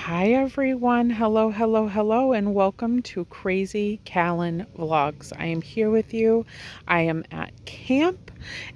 Hi everyone, hello, hello, hello, and welcome to Crazy Callan Vlogs. I am here with you. I am at camp,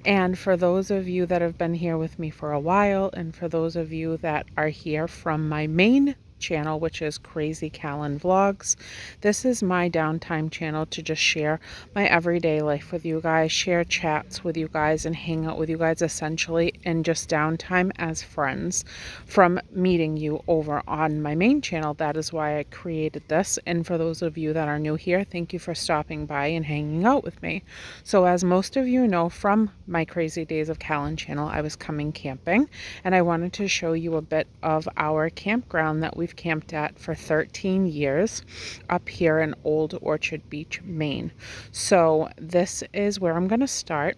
and for those of you that have been here with me for a while, and for those of you that are here from my main channel, which is Crazy Callan Vlogs, this is my downtime channel to just share my everyday life with you guys, share chats with you guys, and hang out with you guys essentially, and just downtime as friends from meeting you over on my main channel. That is why I created this. And for those of you that are new here, thank you for stopping by and hanging out with me. So as most of you know from my Crazy Days of Callan channel, I was coming camping, and I wanted to show you a bit of our campground that we've camped at for 13 years up here in Old Orchard Beach, Maine. So this is where I'm going to start.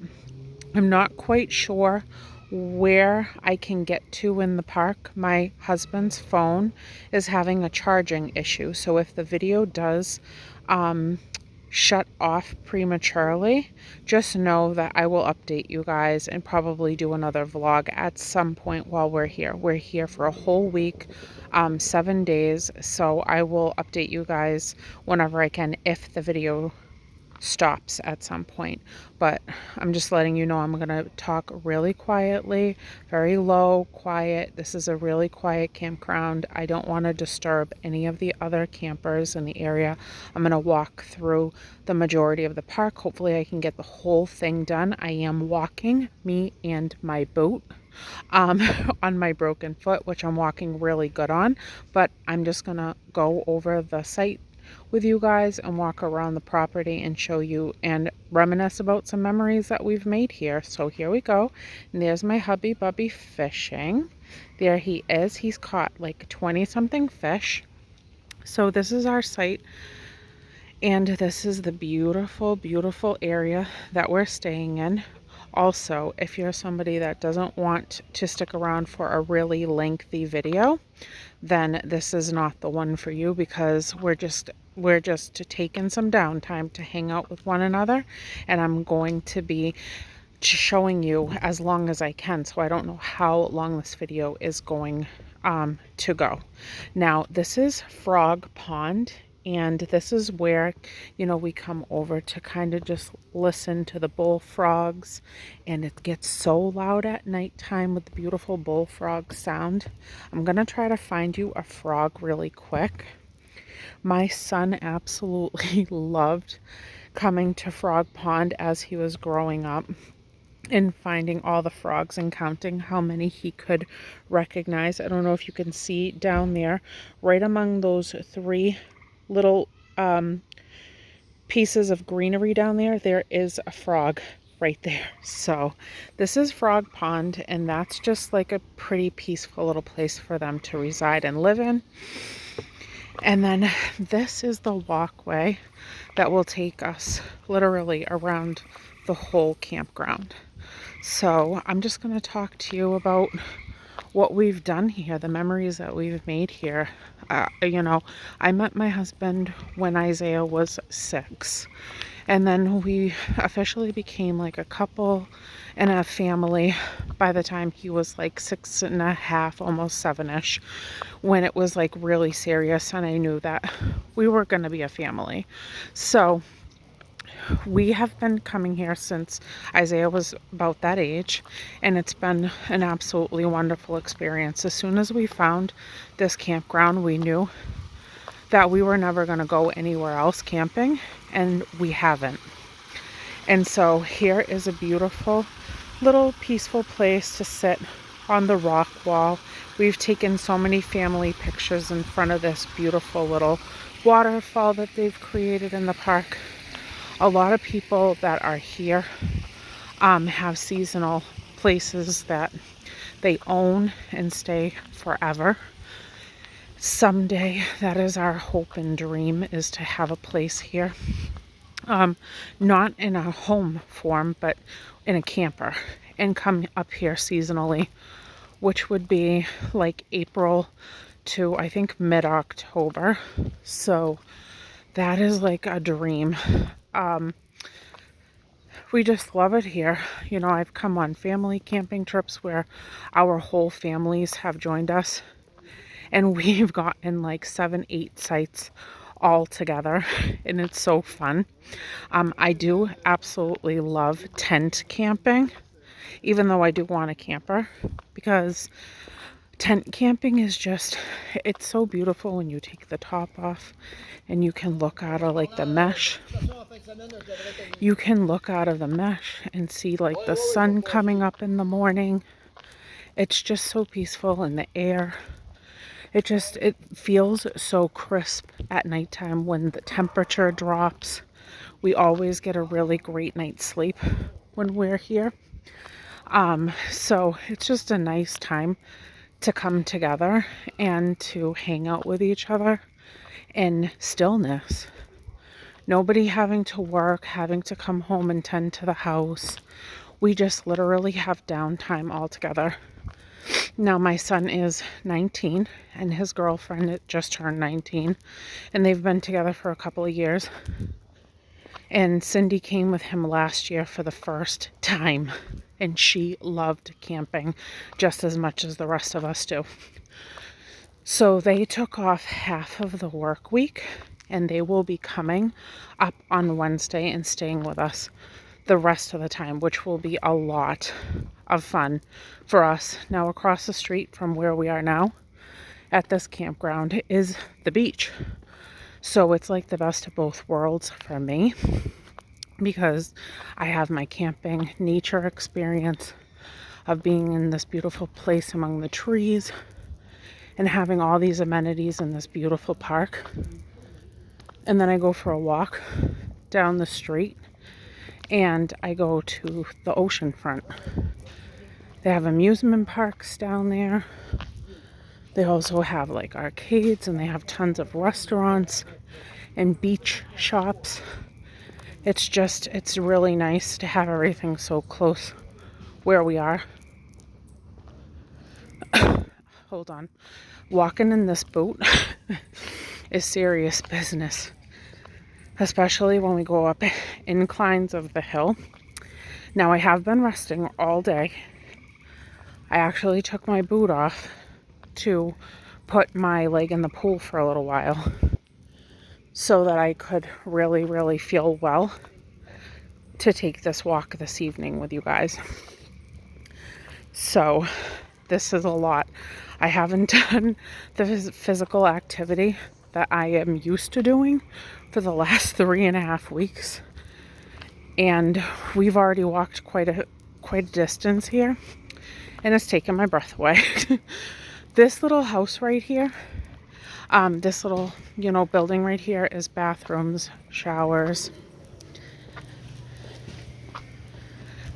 I'm not quite sure where I can get to in the park. My husband's phone is having a charging issue, so if the video does shut off prematurely, just know that I will update you guys and probably do another vlog at some point while we're here. We're here for a whole week, 7 days, so I will update you guys whenever I can if the video stops at some point. But I'm just letting you know I'm gonna talk really quietly, very low, quiet. This is a really quiet campground. I don't want to disturb any of the other campers in the area. I'm gonna walk through the majority of the park. Hopefully I can get the whole thing done. I am walking, me and my boat, on my broken foot, which I'm walking really good on, but I'm just gonna go over the site with you guys and walk around the property and show you and reminisce about some memories that we've made here. So here we go. And there's my hubby bubby fishing. There he is. He's caught like 20 something fish. So this is our site, and this is the beautiful, beautiful area that we're staying in. Also, if you're somebody that doesn't want to stick around for a really lengthy video, then this is not the one for you, because we're just taking some downtime to hang out with one another, and I'm going to be showing you as long as I can. So I don't know how long this video is going to go. Now this is Frog Pond, and this is where, you know, we come over to kind of just listen to the bullfrogs, and it gets so loud at nighttime with the beautiful bullfrog sound. I'm gonna try to find you a frog really quick. My son absolutely loved coming to Frog Pond as he was growing up and finding all the frogs and counting how many he could recognize. I don't know if you can see down there, right among those three little pieces of greenery down there, there is a frog right there. So this is Frog Pond, and that's just like a pretty peaceful little place for them to reside and live in. And then this is the walkway that will take us literally around the whole campground. So I'm just going to talk to you about what we've done here, the memories that we've made here. You know, I met my husband when Isaiah was 6, and then we officially became like a couple and a family by the time he was like 6.5, almost 7-ish, when it was like really serious and I knew that we were going to be a family. So we have been coming here since Isaiah was about that age, and it's been an absolutely wonderful experience. As soon as we found this campground, we knew that we were never going to go anywhere else camping, and we haven't. And so here is a beautiful little peaceful place to sit on the rock wall. We've taken so many family pictures in front of this beautiful little waterfall that they've created in the park. A lot of people that are here have seasonal places that they own and stay forever. Someday, that is our hope and dream, is to have a place here. Not in a home form, but in a camper, and come up here seasonally, which would be like April to I think mid-October. So that is like a dream. We just love it here. You know, I've come on family camping trips where our whole families have joined us, And we've gotten like 7, 8 sites all together, and it's so fun. I do absolutely love tent camping, even though I do want a camper, because tent camping is just, it's so beautiful when you take the top off and you can look out of like the mesh. You can look out of the mesh and see like the sun coming up in the morning. It's just so peaceful in the air. It feels so crisp at nighttime when the temperature drops. We always get a really great night's sleep when we're here. So it's just a nice time to come together and to hang out with each other in stillness. Nobody having to work, having to come home and tend to the house. We just literally have downtime all together. Now my son is 19 and his girlfriend just turned 19, and they've been together for a couple of years. And Cindy came with him last year for the first time, and she loved camping just as much as the rest of us do. So they took off half of the work week, and they will be coming up on Wednesday and staying with us the rest of the time, which will be a lot of fun for us. Now, across the street from where we are now at this campground is the beach. So it's like the best of both worlds for me, because I have my camping nature experience of being in this beautiful place among the trees and having all these amenities in this beautiful park. And then I go for a walk down the street and I go to the ocean front. They have amusement parks down there. They also have like arcades, and they have tons of restaurants and beach shops. It's really nice to have everything so close where we are. Hold on. Walking in this boat is serious business, especially when we go up inclines of the hill. Now, I have been resting all day. I actually took my boot off to put my leg in the pool for a little while so that I could really, really feel well to take this walk this evening with you guys. So this is a lot. I haven't done the physical activity that I am used to doing for the last 3.5 weeks. And we've already walked quite a distance here, and it's taken my breath away. This little house right here, this little, building right here is bathrooms, showers.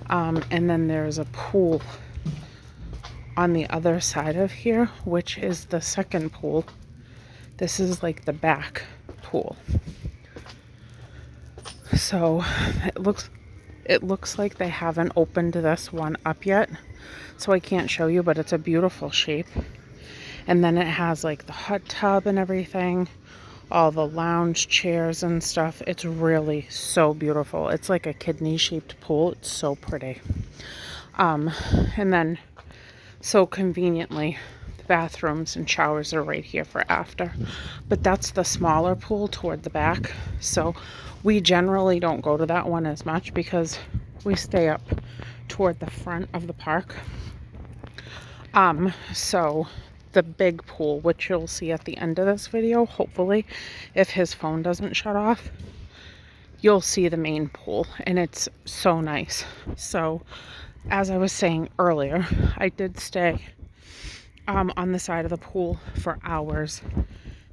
And then there's a pool on the other side of here, which is the second pool. This is like the back pool. So it looks like they haven't opened this one up yet, so I can't show you, but it's a beautiful shape. And then it has like the hot tub and everything, all the lounge chairs and stuff. It's really so beautiful. It's like a kidney-shaped pool. It's so pretty. And then so conveniently, the bathrooms and showers are right here for after. But that's the smaller pool toward the back. So we generally don't go to that one as much because we stay up toward the front of the park. So the big pool, which you'll see at the end of this video, hopefully, if his phone doesn't shut off, you'll see the main pool, and it's so nice. So as I was saying earlier, I did stay on the side of the pool for hours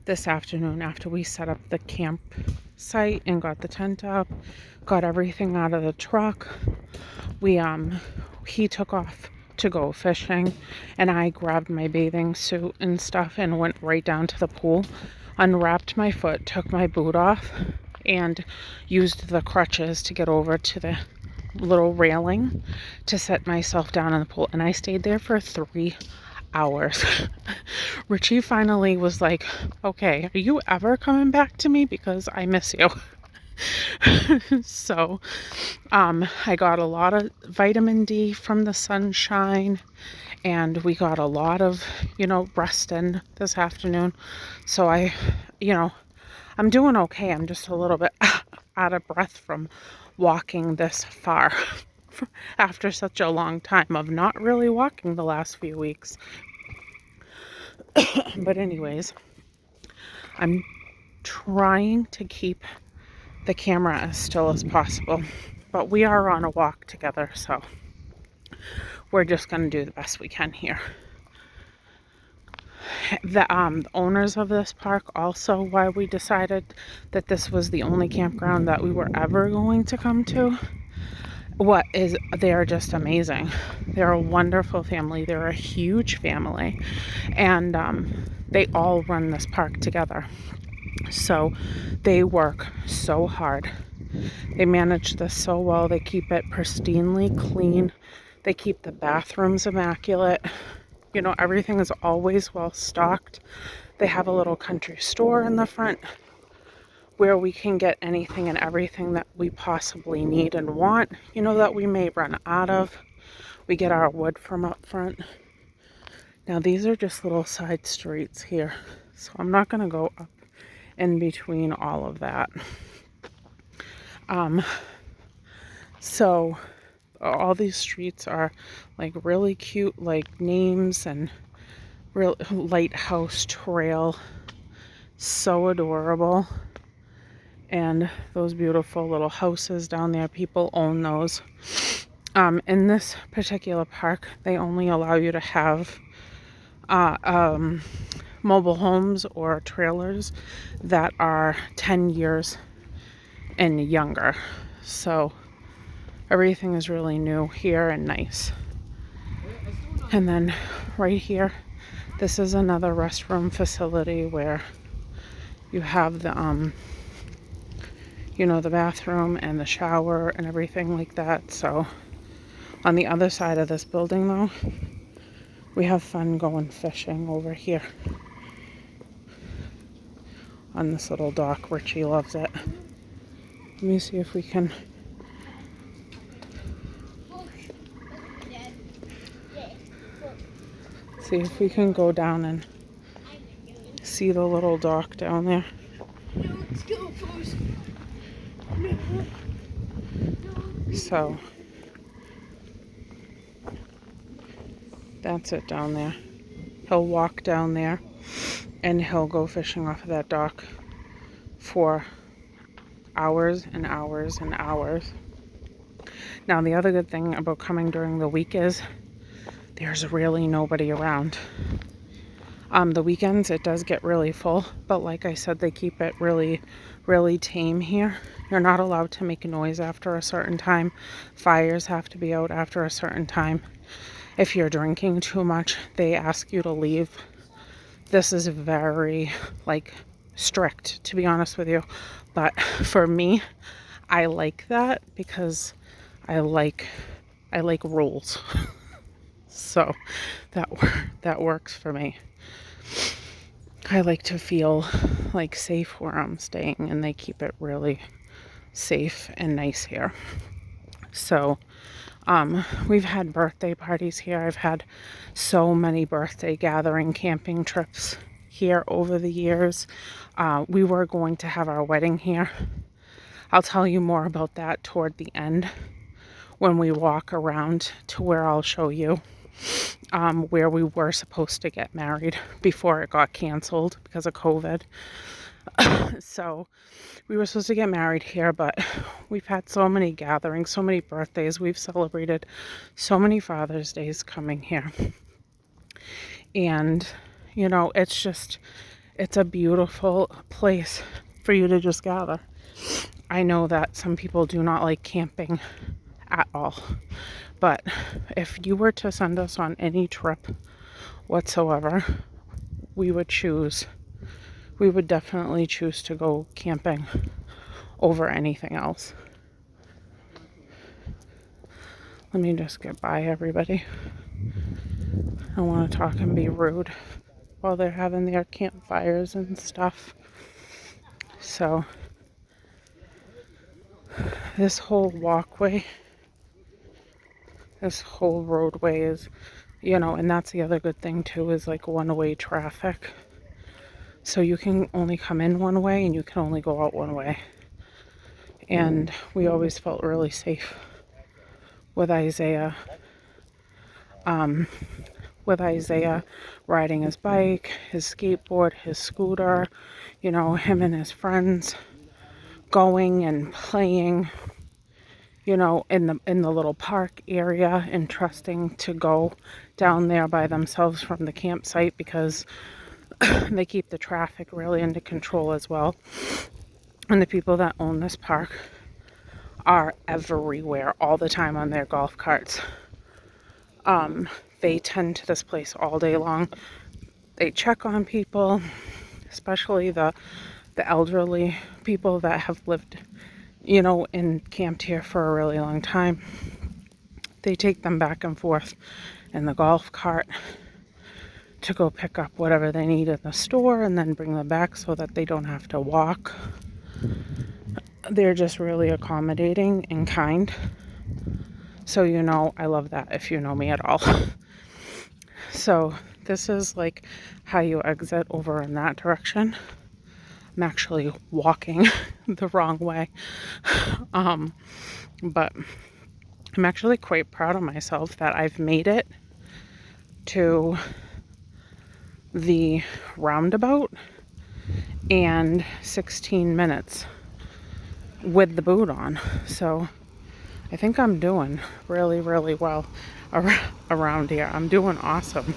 this afternoon after we set up the campsite and got the tent up, got everything out of the truck. He took off to go fishing, and I grabbed my bathing suit and stuff and went right down to the pool, unwrapped my foot, took my boot off, and used the crutches to get over to the little railing to set myself down in the pool. And I stayed there for 3 hours. Richie finally was like, okay, are you ever coming back to me, because I miss you? So, I got a lot of vitamin D from the sunshine, and we got a lot of, rest in this afternoon. So I'm doing okay. I'm just a little bit out of breath from walking this far after such a long time of not really walking the last few weeks. But anyways, I'm trying to keep the camera as still as possible, but we are on a walk together, so we're just going to do the best we can here. The owners of this park also, why we decided that this was the only campground that we were ever going to come to, they are just amazing. They're a wonderful family. They're a huge family, and they all run this park together. So they work so hard. They manage this so well. They keep it pristinely clean. They keep the bathrooms immaculate. Everything is always well stocked. They have a little country store in the front where we can get anything and everything that we possibly need and want, that we may run out of. We get our wood from up front. Now these are just little side streets here, so I'm not going to go up in between all of that. So all these streets are like really cute, like names, and real lighthouse trail, so adorable. And those beautiful little houses down there, people own those. In this particular park, they only allow you to have mobile homes or trailers that are 10 years and younger. So everything is really new here and nice. And then right here, this is another restroom facility where you have the the bathroom and the shower and everything like that. So on the other side of this building though, we have fun going fishing over here on this little dock. Richie loves it. Let me see if we can go down and see the little dock down there. So that's it down there. He'll walk down there and he'll go fishing off of that dock for hours and hours and hours. Now the other good thing about coming during the week is there's really nobody around. The weekends it does get really full, but like I said, they keep it really, really tame here. You're not allowed to make noise after a certain time. Fires have to be out after a certain time. If you're drinking too much, they ask you to leave. This is very, strict, to be honest with you. But for me, I like that because I like rules. So that works for me. I like to feel safe where I'm staying, and they keep it really safe and nice here. So we've had birthday parties here. I've had so many birthday gathering camping trips here over the years. We were going to have our wedding here. I'll tell you more about that toward the end when we walk around to where I'll show you where we were supposed to get married before it got canceled because of COVID. So we were supposed to get married here, but we've had so many gatherings, so many birthdays. We've celebrated so many Father's Days coming here. And, it's a beautiful place for you to just gather. I know that some people do not like camping at all, but if you were to send us on any trip whatsoever, we would definitely choose to go camping over anything else. Let me just get by everybody. I don't want to talk and be rude while they're having their campfires and stuff. So This whole walkway, this whole roadway is, and that's the other good thing too, is like one-way traffic. So you can only come in one way and you can only go out one way. And we always felt really safe with Isaiah. Riding his bike, his skateboard, his scooter, him and his friends going and playing, in the little park area, and trusting to go down there by themselves from the campsite, because they keep the traffic really under control as well. And the people that own this park are everywhere all the time on their golf carts. They tend to this place all day long. They check on people, especially the elderly people that have lived, and camped here for a really long time. They take them back and forth in the golf cart to go pick up whatever they need in the store and then bring them back so that they don't have to walk. They're just really accommodating and kind. So, I love that, if you know me at all. So this is like how you exit over in that direction. I'm actually walking the wrong way. But I'm actually quite proud of myself that I've made it to the roundabout and 16 minutes with the boot on. So I think I'm doing really, really well around here. I'm doing awesome.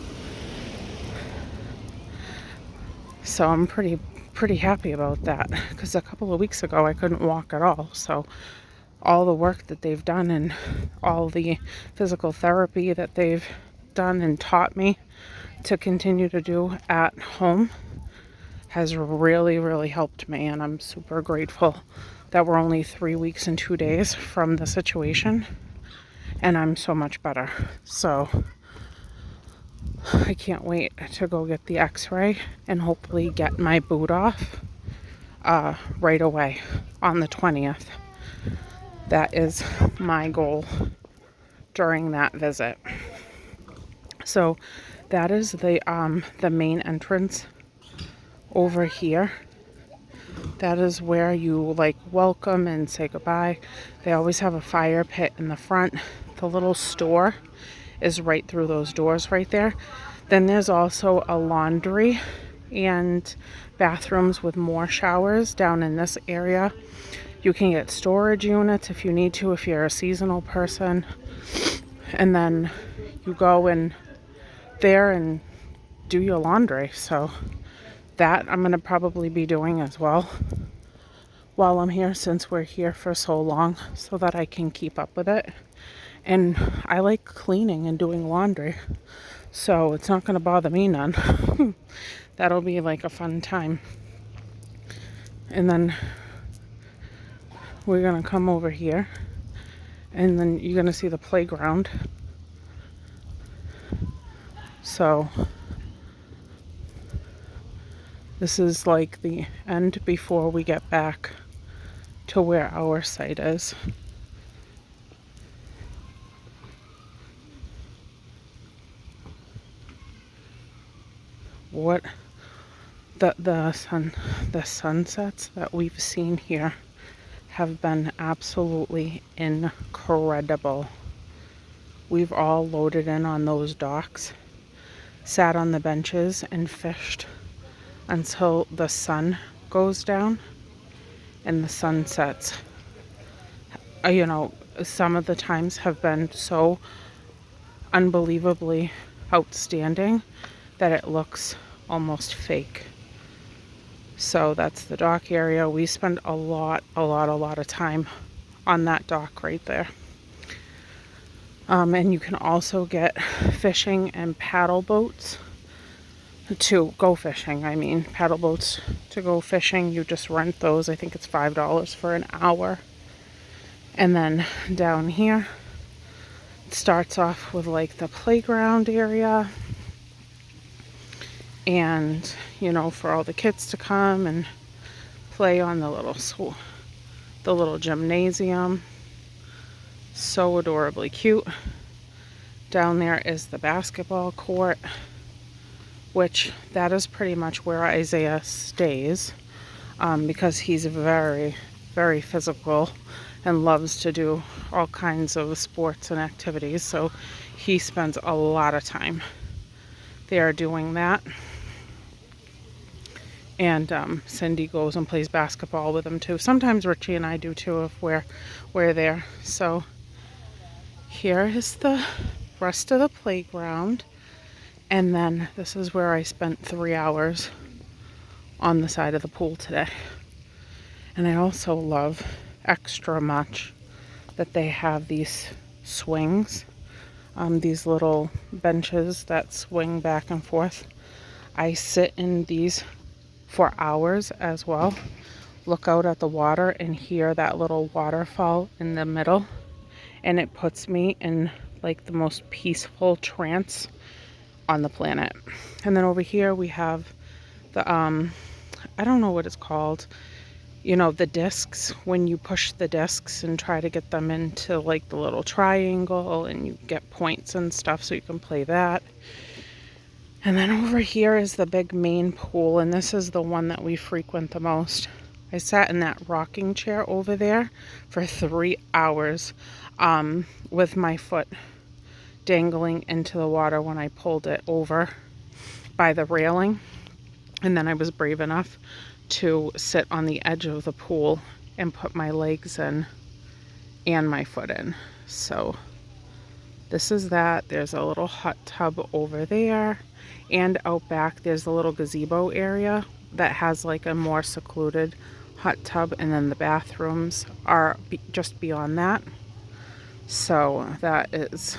So I'm pretty happy about that, because a couple of weeks ago I couldn't walk at all. So all the work that they've done and all the physical therapy that they've done and taught me to continue to do at home has really, really helped me. And I'm super grateful that we're only 3 weeks and 2 days from the situation, and I'm so much better. So I can't wait to go get the x-ray and hopefully get my boot off right away on the 20th. That is my goal during that visit. So that is the main entrance over here. That is where you welcome and say goodbye. They always have a fire pit in the front. The little store is right through those doors right there. Then there's also a laundry and bathrooms with more showers down in this area. You can get storage units if you need to, if you're a seasonal person. And then you go in there and do your laundry. So that I'm going to probably be doing as well while I'm here, since we're here for so long, so that I can keep up with it. And I like cleaning and doing laundry, so it's not going to bother me none. That'll be like a fun time. And then we're going to come over here, and then you're going to see the playground. So this is like the end before we get back to where our site is. What the sunsets that we've seen here have been absolutely incredible. We've all loaded in on those docks, sat on the benches and fished until the sun goes down and the sun sets. Some of the times have been so unbelievably outstanding that it looks almost fake. So that's the dock area. We spend a lot of time on that dock right there. And you can also get fishing and paddle boats to go fishing. Paddle boats to go fishing. You just rent those. I think it's $5 for an hour. And then down here, it starts off with the playground area. And, for all the kids to come and play on the the little gymnasium. So adorably cute. Down there is the basketball court, which that is pretty much where Isaiah stays, because he's very, very physical and loves to do all kinds of sports and activities. So he spends a lot of time there doing that. And Cindy goes and plays basketball with him too. Sometimes Richie and I do too if we're there. So here is the rest of the playground. And then this is where I spent 3 hours on the side of the pool today. And I also love extra much that they have these swings, these little benches that swing back and forth. I sit in these for hours as well. Look out at the water and hear that little waterfall in the middle. And it puts me in like the most peaceful trance on the planet. And then over here we have the, I don't know what it's called. You know, the discs, when you push the discs and try to get them into like the little triangle and you get points and stuff, so you can play that. And then over here is the big main pool, and this is the one that we frequent the most. I sat in that rocking chair over there for 3 hours with my foot dangling into the water when I pulled it over by the railing. And then I was brave enough to sit on the edge of the pool and put my legs in and my foot in. So this is that. There's a little hot tub over there. And out back, there's a little gazebo area that has like a more secluded hot tub. And then the bathrooms are just beyond that. So that is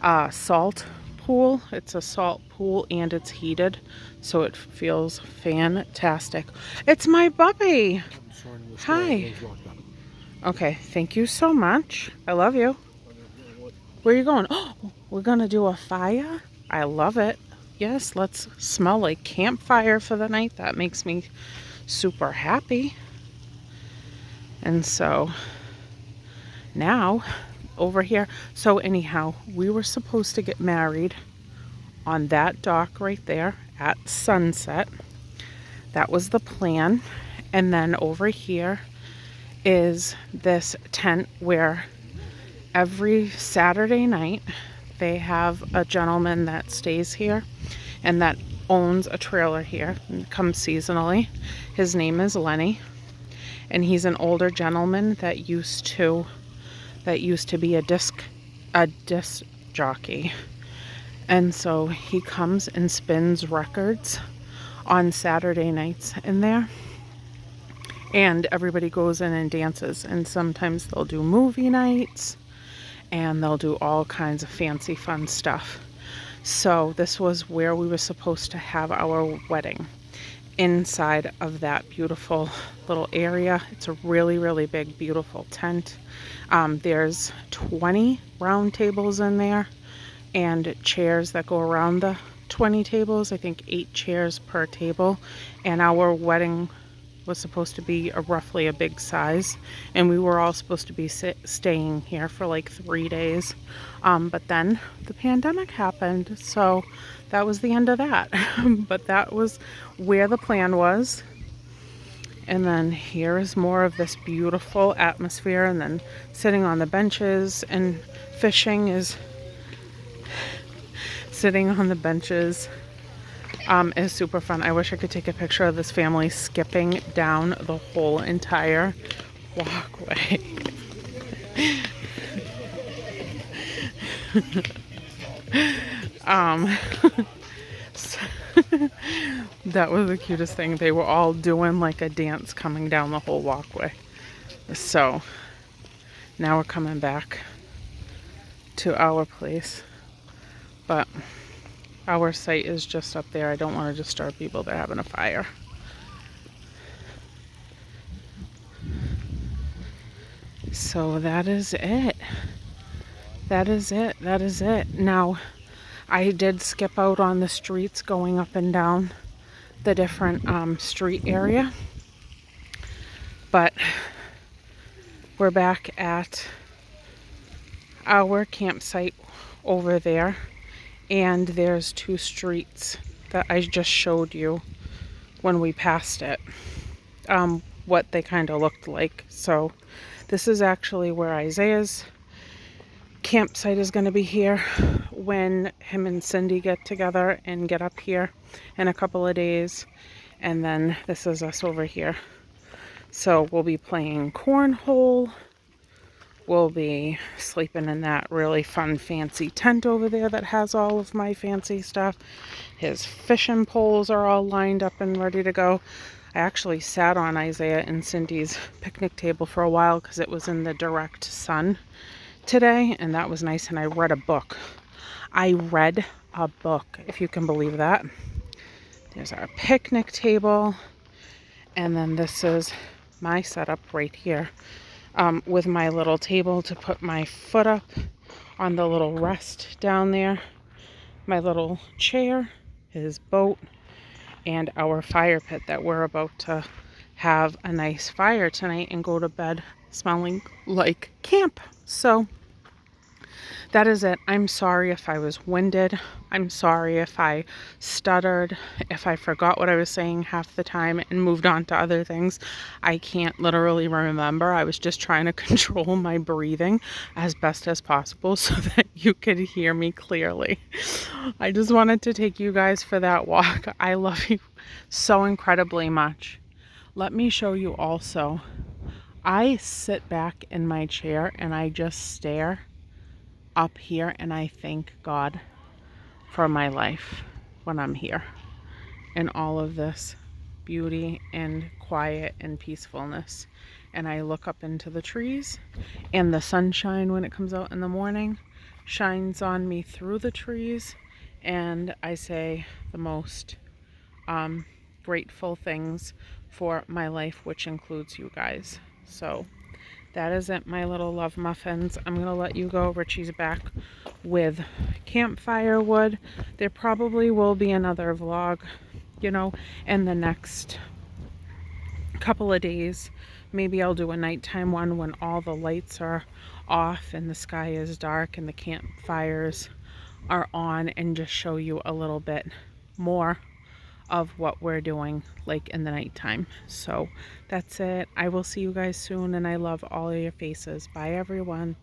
a salt pool. It's a salt pool and it's heated. So it feels fantastic. It's my puppy. Hi. Okay, thank you so much. I love you. Where are you going? Oh, we're going to do a fire? I love it. Yes, let's smell like campfire for the night. That makes me super happy. And so now over here. So anyhow, we were supposed to get married on that dock right there at sunset. That was the plan. And then over here is this tent where every Saturday night they have a gentleman that stays here and that owns a trailer here and comes seasonally. His name is Lenny, and he's an older gentleman that used to be a disc jockey. And so he comes and spins records on Saturday nights in there. And everybody goes in and dances. And sometimes they'll do movie nights. And they'll do all kinds of fancy fun stuff. So this was where we were supposed to have our wedding. Inside of that beautiful little area. It's a really, really big, beautiful tent. There's 20 round tables in there. And chairs that go around the 20 tables. I think 8 chairs per table. And our wedding was supposed to be roughly a big size. And we were all supposed to be staying here for like 3 days. But then the pandemic happened. So that was the end of that. But that was where the plan was. And then here is more of this beautiful atmosphere. And then sitting on the benches and fishing is... Sitting on the benches is super fun. I wish I could take a picture of this family skipping down the whole entire walkway. So that was the cutest thing. They were all doing like a dance coming down the whole walkway. So now we're coming back to our place. But our site is just up there. I don't want to disturb people. They're having a fire. So that is it. That is it. That is it. Now, I did skip out on the streets going up and down the different street area. But We're back at our campsite over there, and there's two streets that I just showed you when we passed it, what they kind of looked like. So this is actually where Isaiah's campsite is going to be here when him and Cindy get together and get up here in a couple of days. And then this is us over here. So we'll be playing cornhole. We'll be sleeping in that really fun fancy tent over there that has all of my fancy stuff. His fishing poles are all lined up and ready to go. I actually sat on Isaiah and Cindy's picnic table for a while because it was in the direct sun today, and that was nice. And I read a book. I read a book, if you can believe that. There's our picnic table, and then this is my setup right here, with my little table to put my foot up on the little rest down there, my little chair, his boat, and our fire pit that we're about to have a nice fire tonight and go to bed smelling like camp. So that is it. I'm sorry if I was winded. I'm sorry if I stuttered, if I forgot what I was saying half the time and moved on to other things. I can't literally remember. I was just trying to control my breathing as best as possible so that you could hear me clearly. I just wanted to take you guys for that walk. I love you so incredibly much. Let me show you also. I sit back in my chair and I just stare up here and I thank God for my life when I'm here and all of this beauty and quiet and peacefulness. And I look up into the trees, and the sunshine when it comes out in the morning shines on me through the trees, and I say the most grateful things for my life, which includes you guys. So that is it, my little love muffins. I'm going to let you go. Richie's back with campfire wood. There probably will be another vlog, you know, in the next couple of days. Maybe I'll do a nighttime one when all the lights are off and the sky is dark and the campfires are on, and just show you a little bit more of what we're doing like in the nighttime. So that's it. I will see you guys soon, and I love all of your faces. Bye everyone.